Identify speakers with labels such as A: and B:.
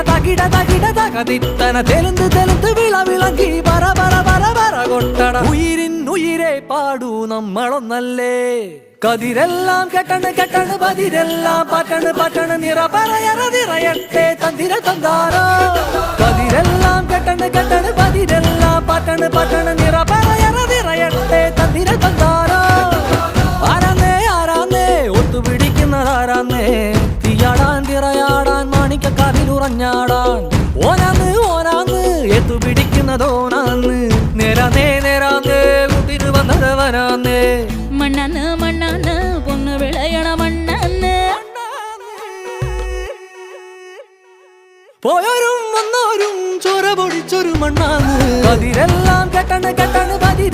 A: തകിട തകിട തകതിത്തന തെലുന്ത് തെലുന്ത് വിളവിളക്കി പറ പറ പറ പറ കൊട്ടട ഉയിരിൻ ഉയിരെ പാടൂ നമ്മളൊന്നല്ലേ കതിരെല്ലാം കെട്ടണ് കെട്ടണ് പതിരെല്ലാം പറ്റണ് പറ്റണ് നിറ പറയറ നിറയട്ടെ തന്തിര തന്താരോ കതിരെല്ലാം കെട്ടണ് കെട്ടണ് പതിരെല്ലാം പറ്റണ് പറ്റണ് നിറ പറയറ നിറയട്ടെ തന്തിര തന്താരോ ആരാന്നേ ആരാന്നേ ഒത്തുപിടിക്കുന്നതാരാന്നേ തീയാടാൻ തിറയാടാൻ മാണിക്കക്കാതിലുറഞ്ഞാടാൻ ഓനാന്ന് ഓനാന്ന് എത്തുപിടിക്കുന്നതോനാന്ന് നേരാന്നേ നേരാന്നേ കുതിര് വന്നതവനാന്നേ
B: മണ്ണാന്ന് മണ്ണാന്ന് പൊന്ന് വിളയണ മണ്ണാന്ന്
A: പോയോരും വന്നോരും ചോര പൊടിച്ചൊരു മണ്ണാന്ന് കതിരെല്ലാം കെട്ടണ് കെട്ടണ് പതി